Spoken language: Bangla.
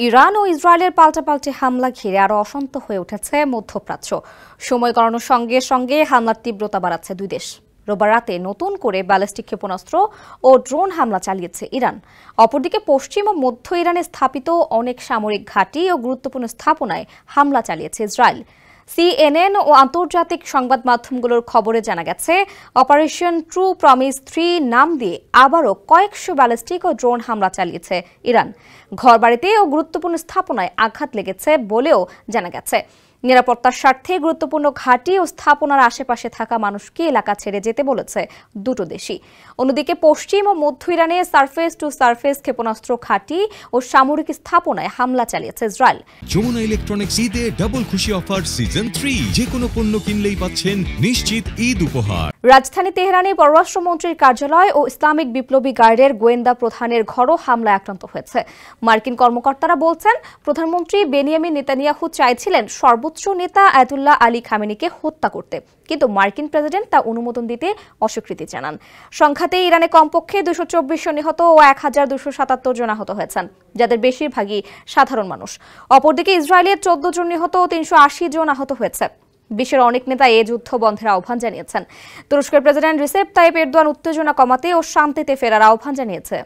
ইরান ও ইসরায়েলের পাল্টাপাল্টি হামলা ঘিরে আরও অশান্ত হয়ে উঠেছে মধ্যপ্রাচ্য। সময় গড়ানোর সঙ্গে সঙ্গে হামলার তীব্রতা বাড়াচ্ছে দুই দেশ। রোববার রাতে নতুন করে ব্যালিস্টিক ক্ষেপণাস্ত্র ও ড্রোন হামলা চালিয়েছে ইরান। অপরদিকে পশ্চিম ও মধ্য ইরানে স্থাপিত অনেক সামরিক ঘাঁটি ও গুরুত্বপূর্ণ স্থাপনায় হামলা চালিয়েছে ইসরায়েল। CNN ও আন্তর্জাতিক সংবাদ মাধ্যমগুলোর খবরে জানা গেছে, অপারেশন ট্রু প্রমিস 3 নাম দিয়ে আবারও কয়েকশো ব্যালিস্টিক ও ড্রোন হামলা চালিয়েছে ইরান। ঘরবাড়িতে ও গুরুত্বপূর্ণ স্থাপনায় আঘাত লেগেছে বলেও জানা গেছে। নিরাপত্তার স্বার্থে গুরুত্বপূর্ণ ঘাঁটি ও স্থাপনার আশেপাশে থাকা মানুষকে এলাকা ছেড়ে যেতে বলেছে দুটো দেশই। অন্যদিকে পশ্চিম ও মধ্য ইরানে সারফেস টু সারফেস ক্ষেপণাস্ত্র ঘাঁটি ও সামরিক স্থাপনায় হামলা চালিয়েছে ইসরায়েল। যমুনা ইলেকট্রনিক্স ঈদে ডাবল খুশি অফার সিজন 3, যে কোনো পণ্য কিনলেই পাচ্ছেন নিশ্চিত ঈদ উপহার। রাজধানী তেহরানে পররাষ্ট্রমন্ত্রীর কার্যালয় ও ইসলামিক বিপ্লবী গার্ডের গোয়েন্দা প্রধানের ঘরও হামলায় আক্রান্ত হয়েছে। মার্কিন কর্মকর্তারা বলছেন, প্রধানমন্ত্রী বেনিয়ামিন নেতানিয়াহু চাইছিলেন সর্বোচ্চ নেতা আয়াতুল্লাহ আলী খামেনিকে হত্যা করতে, কিন্তু মার্কিন প্রেসিডেন্ট তা অনুমোদন দিতে অস্বীকৃতি জানান। সংঘাতে ইরানে কমপক্ষে 224 জন নিহত ও 1277 জন আহত হয়েছেন, যাদের বেশিরভাগই সাধারণ মানুষ। অপরদিকে ইসরায়েলের 14 জন নিহত ও 380 জন আহত হয়েছে। বিশ্বের অনেক নেতা এ যুদ্ধ বন্ধের আহ্বান জানিয়েছেন। তুরস্কের প্রেসিডেন্ট রিসেপ তাইপ এরদোয়ান উত্তেজনা কমাতে ও শান্তিতে ফেরার আহ্বান জানিয়েছে।